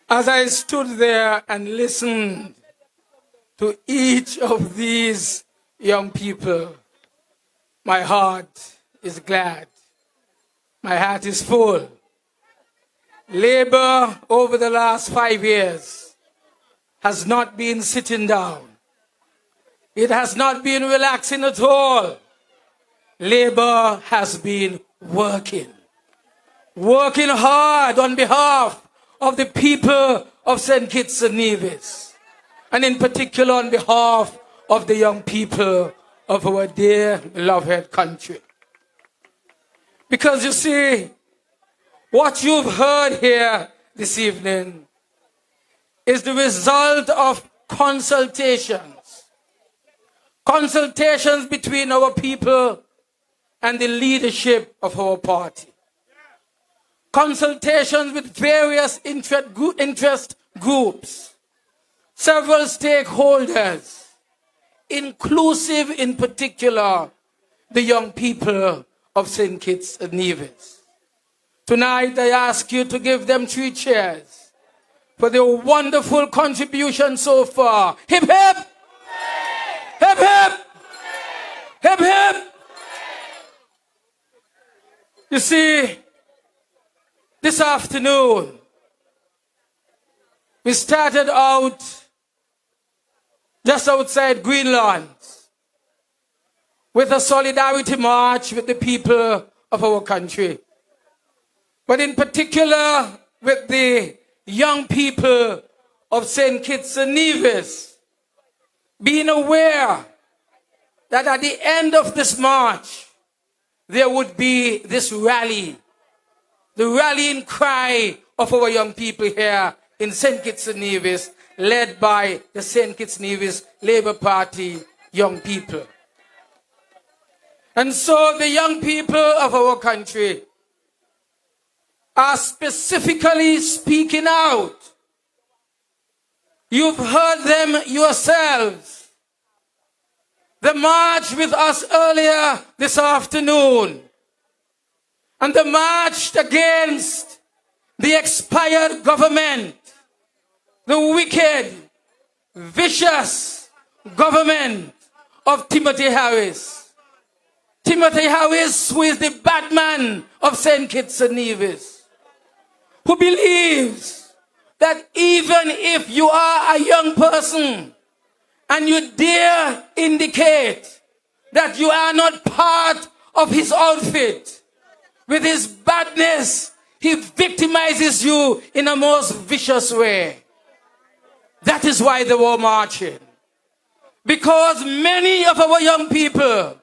As I stood there and listened to each of these young people, my heart is glad. My heart is full. Labor over the last 5 years has not been sitting down. It has not been relaxing at all. Labor has been working hard on behalf of the people of St. Kitts and Nevis, and in particular on behalf of the young people of our dear beloved country. Because you see, what you've heard here this evening is the result of consultations between our people and the leadership of our party. Consultations with various interest groups, several stakeholders, inclusive in particular the young people of St. Kitts and Nevis. Tonight I ask you to give them 3 cheers for their wonderful contribution so far. Hip hip! Hip hip! Hip hip! You see, this afternoon, we started out just outside Greenland with a solidarity march with the people of our country. But in particular with the young people of St. Kitts and Nevis, being aware that at the end of this march, there would be this rally, the rallying cry of our young people here in St. Kitts and Nevis, led by the St. Kitts and Nevis Labour Party young people. And so the young people of our country are specifically speaking out. You've heard them yourselves. The march with us earlier this afternoon, and the march against the expired government, the wicked, vicious government of Timothy Harris. Timothy Harris, who is the bad man of St. Kitts and Nevis, who believes that even if you are a young person and you dare indicate that you are not part of his outfit, with his badness, he victimizes you in a most vicious way. That is why they were marching. Because many of our young people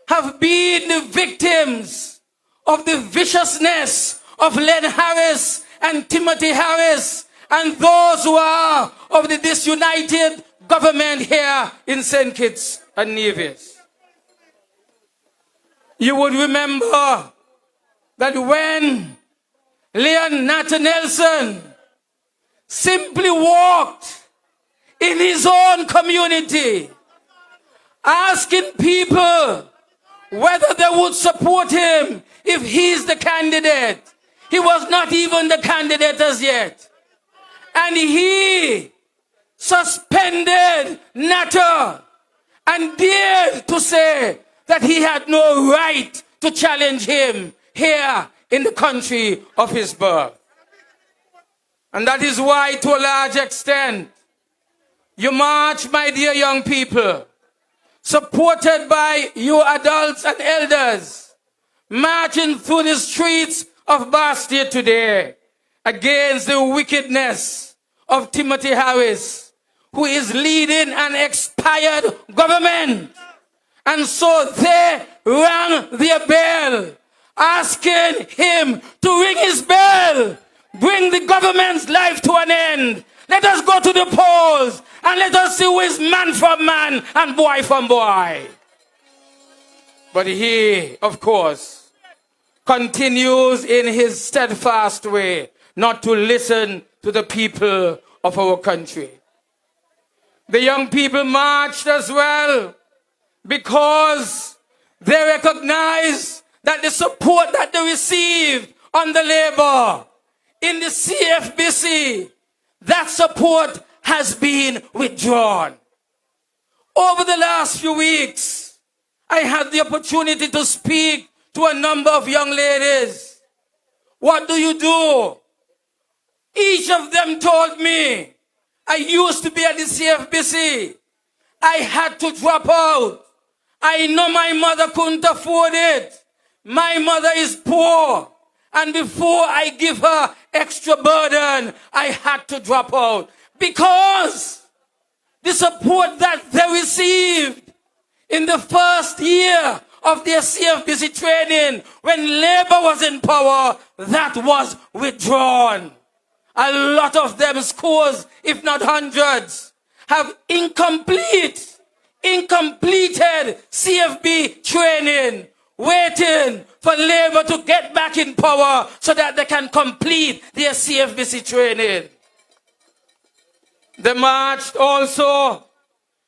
have been the victims of the viciousness of Len Harris and Timothy Harris and those who are of the disunited government here in St. Kitts and Nevis. You would remember that when Leon Nathan Nelson simply walked in his own community, asking people whether they would support him if he's the candidate. He was not even the candidate as yet. And he suspended NATO and dared to say that he had no right to challenge him here in the country of his birth. And that is why, to a large extent, you march, my dear young people, supported by you adults and elders, marching through the streets of Bastia today against the wickedness of Timothy Harris, who is leading an expired government. And so they rang their bell, asking him to ring his bell, bring the government's life to an end. Let us go to the polls and let us see who is man from man and boy from boy. But he, of course, continues in his steadfast way not to listen to the people of our country. The young people marched as well because they recognize that the support that they received under Labour in the CFBC, that support has been withdrawn. Over the last few weeks, I had the opportunity to speak to a number of young ladies. What do you do? Each of them told me, I used to be at the CFBC. I had to drop out. I know my mother couldn't afford it. My mother is poor. And before I give her extra burden, I had to drop out. Because the support that they received in the first year of their CFBC training, when Labour was in power, that was withdrawn. A lot of them, scores, if not hundreds, have incompleted CFB training, waiting for Labour to get back in power so that they can complete their CFBC training. They marched also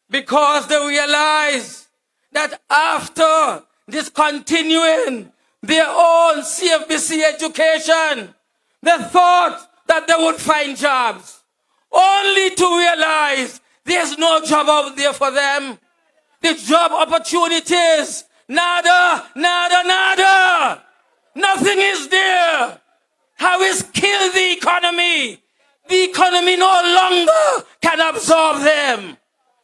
because they realized that after discontinuing their own CFBC education, they thought that they would find jobs, only to realize there's no job out there for them. The job opportunities, nada, nada, nada. Nothing is there. Harris killed the economy. The economy no longer can absorb them.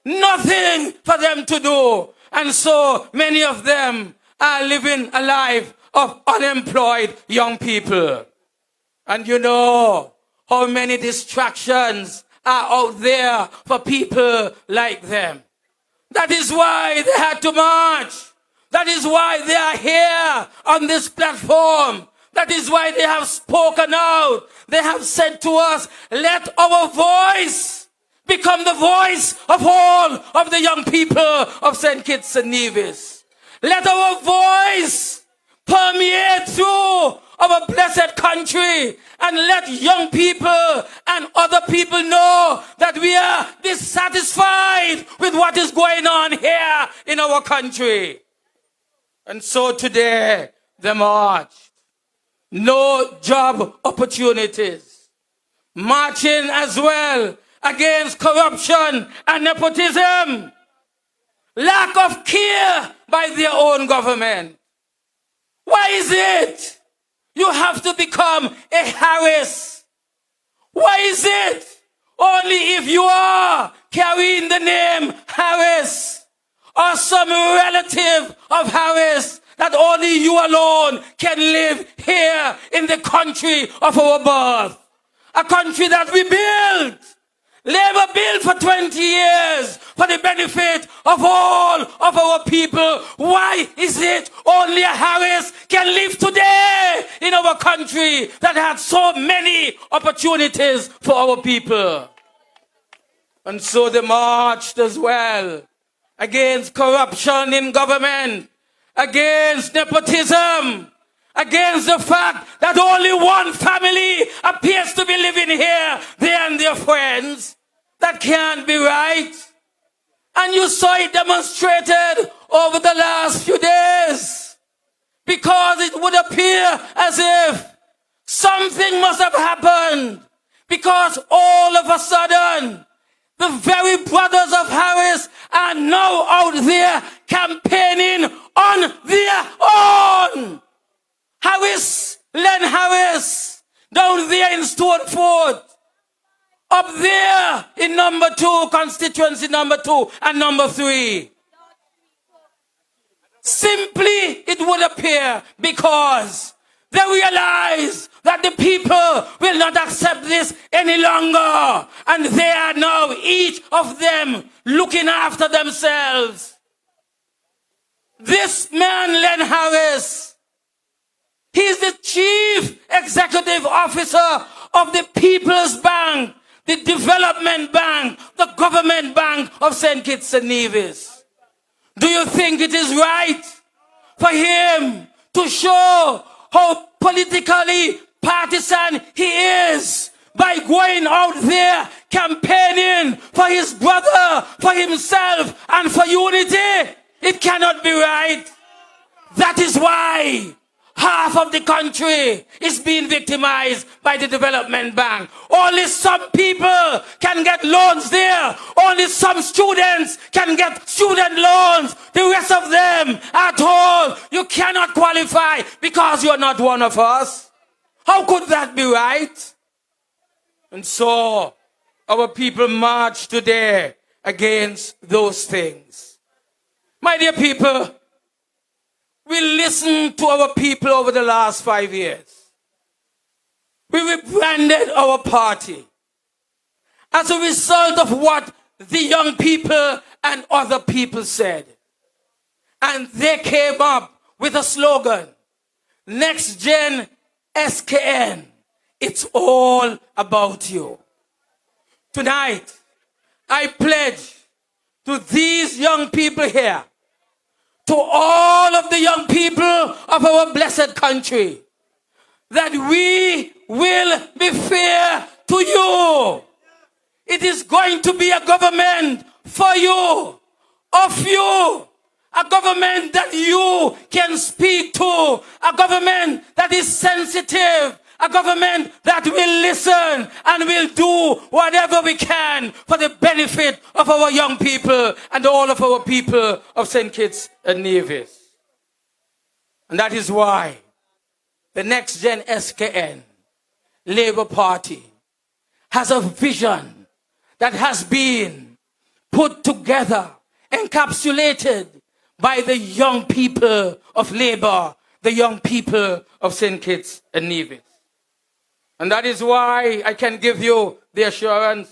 Nothing for them to do. And so many of them are living a life of unemployed young people. And you know how many distractions are out there for people like them. That is why they had to march. That is why they are here on this platform. That is why they have spoken out. They have said to us, let our voice become the voice of all of the young people of St. Kitts and Nevis. Let our voice permeate through our blessed country, and let young people and other people know that we are dissatisfied with what is going on here in our country. And so today, they marched. No job opportunities. Marching as well against corruption and nepotism. Lack of care by their own government. Why is it you have to become a Harris? Why is it only if you are carrying the name Harris or some relative of Harris that only you alone can live here in the country of our birth? A country that we built. Labour built for 20 years for the benefit of all of our people. Why is it only a Harris can live today in our country that had so many opportunities for our people? And so they marched as well against corruption in government, against nepotism, against the fact that only one family appears to be living here, they and their friends. That can't be right. And you saw it demonstrated over the last few days, because it would appear as if something must have happened, because all of a sudden the very brothers of Harris are now out there campaigning on their own. Harris, Len Harris, down there in Stoneford, up there in number 2, constituency number 2 and number 3. Simply, it would appear because they realize that the people will not accept this any longer. And they are now, each of them, looking after themselves. This man, Len Harris, he is the chief executive officer of the People's Bank, the Development Bank, the Government Bank of St. Kitts and Nevis. Do you think it is right for him to show how politically partisan he is by going out there campaigning for his brother, for himself, and for unity? It cannot be right. That is why half of the country is being victimized by the development bank. Only some people can get loans there. Only some students can get student loans. The rest of them are told you cannot qualify because you're not one of us. How could that be right? And so our people march today against those things. My dear people, we listened to our people over the last 5 years. We rebranded our party as a result of what the young people and other people said. And they came up with a slogan, Next Gen SKN, it's all about you. Tonight, I pledge to these young people here, to all of the young people of our blessed country, that we will be fair to you. It is going to be a government for you, of you, a government that you can speak to, a government that is sensitive, a government that will listen and will do whatever we can for the benefit of our young people and all of our people of St. Kitts and Nevis. And that is why the Next Gen SKN Labour Party has a vision that has been put together, encapsulated by the young people of Labour, the young people of St. Kitts and Nevis. And that is why I can give you the assurance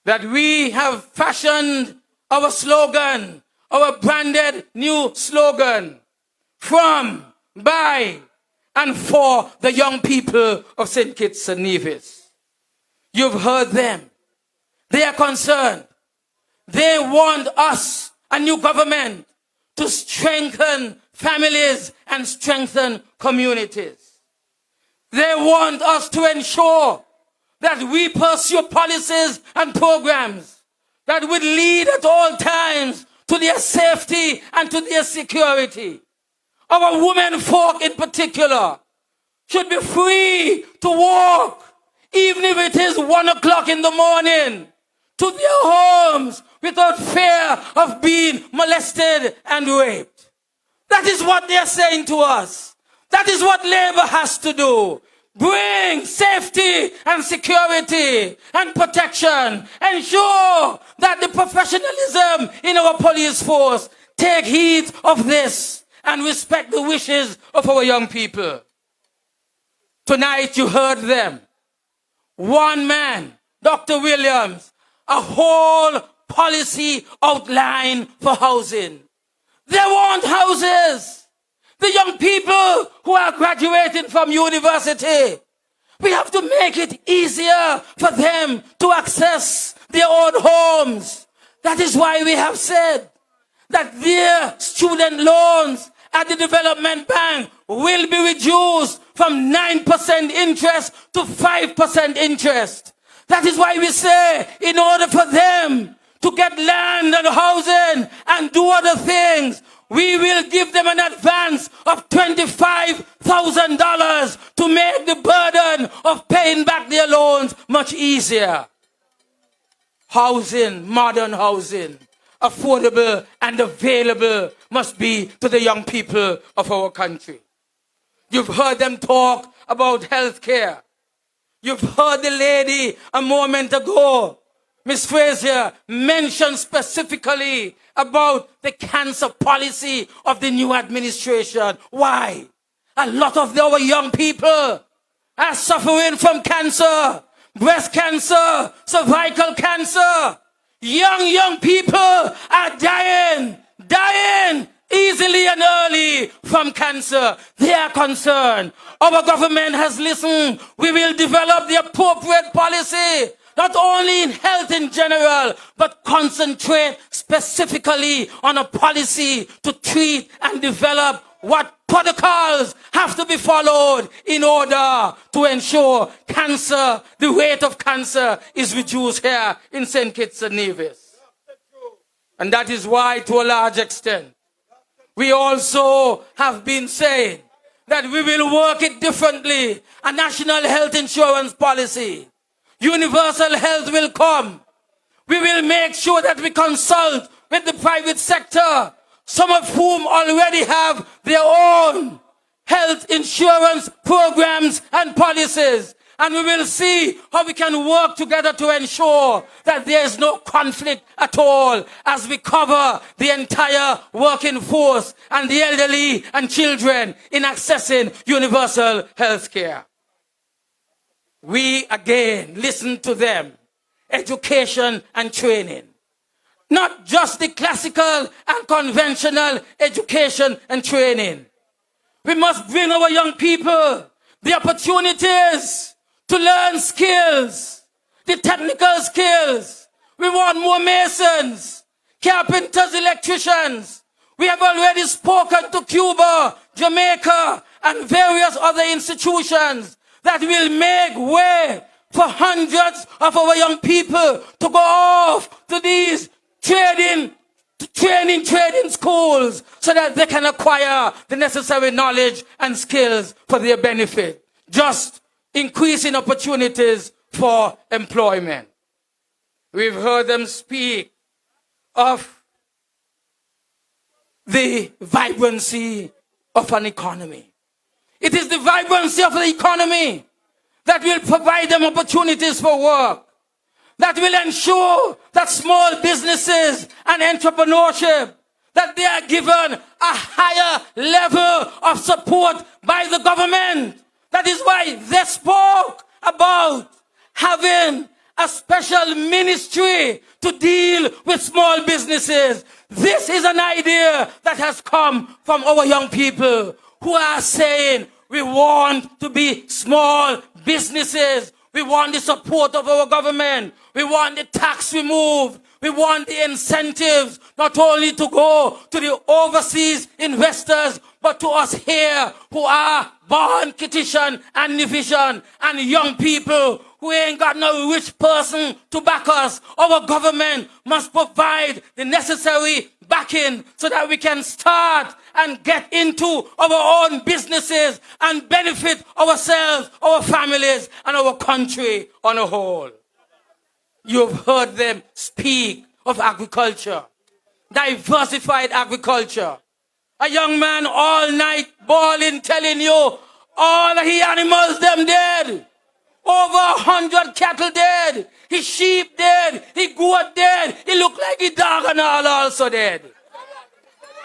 that we have fashioned our slogan, our branded new slogan, from, by, and for the young people of St. Kitts and Nevis. You've heard them. They are concerned. They want us, a new government, to strengthen families and strengthen communities. They want us to ensure that we pursue policies and programs that would lead at all times to their safety and to their security. Our women folk in particular should be free to walk, even if it is 1 o'clock in the morning, to their homes without fear of being molested and raped. That is what they are saying to us. That is what Labour has to do. Bring safety and security and protection. Ensure that the professionalism in our police force take heed of this and respect the wishes of our young people. Tonight you heard them. One man, Dr. Williams, a whole policy outline for housing. They want houses. The young people who are graduating from university, we have to make it easier for them to access their own homes. That is why we have said that their student loans at the Development Bank will be reduced from 9% interest to 5% interest. That is why we say, in order for them to get land and housing and do other things, we will give them an advance of $25,000 to make the burden of paying back their loans much easier. Housing, modern housing, affordable and available must be to the young people of our country. You've heard them talk about health care. You've heard the lady a moment ago, Ms. Fraser, mention specifically about the cancer policy of the new administration. Why? A lot of our young people are suffering from cancer, breast cancer, cervical cancer. Young people are dying easily and early from cancer. They are concerned. Our government has listened. We will develop the appropriate policy, not only in health in general, but concentrate specifically on a policy to treat and develop what protocols have to be followed in order to ensure cancer, the rate of cancer is reduced here in St. Kitts and Nevis. And that is why, to a large extent, we also have been saying that we will work it differently. A national health insurance policy. Universal health will come. We will make sure that we consult with the private sector, some of whom already have their own health insurance programs and policies. And we will see how we can work together to ensure that there is no conflict at all as we cover the entire working force and the elderly and children in accessing universal health care. We again listen to them. Education and training. Not just the classical and conventional education and training. We must bring our young people the opportunities to learn skills, the technical skills. We want more masons, carpenters, electricians. We have already spoken to Cuba, Jamaica, and various other institutions that will make way for hundreds of our young people to go off to these training schools so that they can acquire the necessary knowledge and skills for their benefit. Just increasing opportunities for employment. We've heard them speak of the vibrancy of an economy. It is the vibrancy of the economy that will provide them opportunities for work, that will ensure that small businesses and entrepreneurship, that they are given a higher level of support by the government. That is why they spoke about having a special ministry to deal with small businesses. This is an idea that has come from our young people who are saying we want to be small businesses. We want the support of our government. We want the tax removed. We want the incentives not only to go to the overseas investors, but to us here who are born Kitishan and Nivishan and young people who ain't got no rich person to back us. Our government must provide the necessary backing so that we can start and get into our own businesses and benefit ourselves, our families, and our country on a whole. You've heard them speak of agriculture, diversified agriculture. A young man all night bawling, telling you all the animals them dead. Over 100 cattle dead. His sheep dead. His goat dead. He look like his dog and all also dead.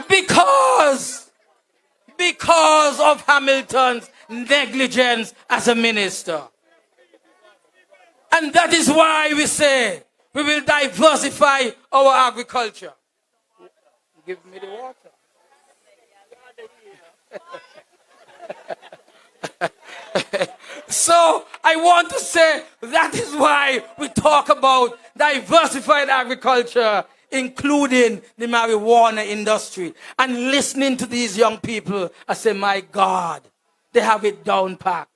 Because of Hamilton's negligence as a minister. And that is why we say we will diversify our agriculture. Give me the water. So I want to say that is why we talk about diversified agriculture, including the marijuana industry. And listening to these young people, I say, my God, they have it down packed.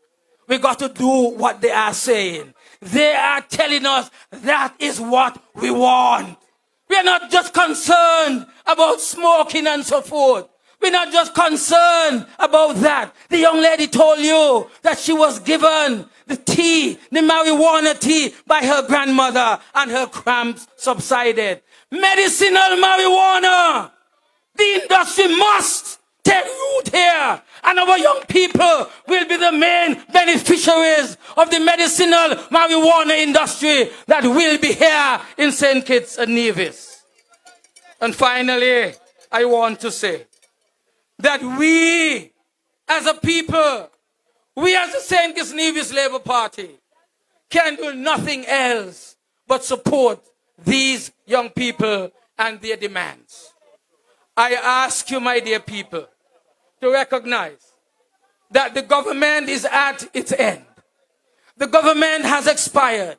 We got to do what they are saying. They are telling us that is what we want. We are not just concerned about smoking and so forth. We're not just concerned about that. The young lady told you that she was given the tea, the marijuana tea, by her grandmother, and her cramps subsided. Medicinal marijuana. The industry must take root here. And our young people will be the main beneficiaries of the medicinal marijuana industry that will be here in St. Kitts and Nevis. And finally, I want to say that we, as a people, we as the St. Kitts and Nevis Labour Party, can do nothing else but support these young people and their demands. I ask you, my dear people, to recognize that the government is at its end. The government has expired.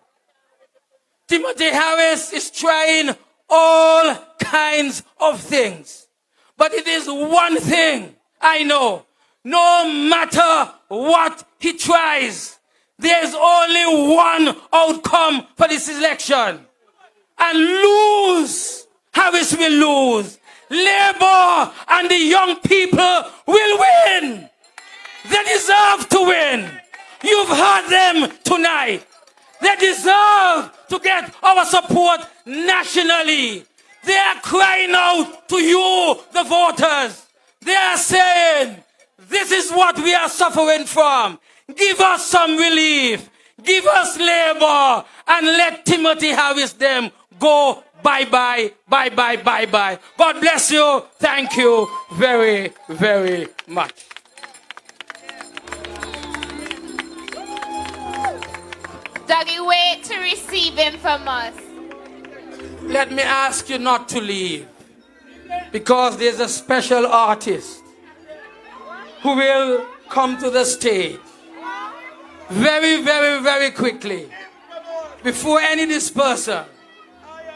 Timothy Harris is trying all kinds of things. But it is one thing I know. No matter what he tries, there is only one outcome for this election. And lose, Harris will lose. Labour and the young people will win. deserve to win. You've heard them tonight. They deserve to get our support nationally. They are crying out to you, the voters. They are saying, this is what we are suffering from. Give us some relief. Give us labor. And let Timothy Harris them go bye-bye, bye-bye, bye-bye. God bless you. Thank you very, very much. Dougie, wait to receive him from us. Let me ask you not to leave, because there's a special artist who will come to the stage very, very, very quickly. Before any dispersal,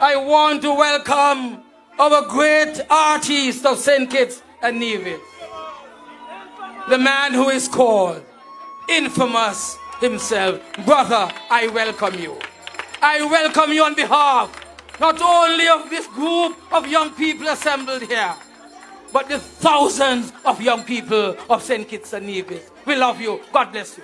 I want to welcome our great artist of St. Kitts and Nevis, the man who is called Infamous himself. Brother, I welcome you. I welcome you on behalf not only of this group of young people assembled here, but the thousands of young people of St. Kitts and Nevis. We love you. God bless you.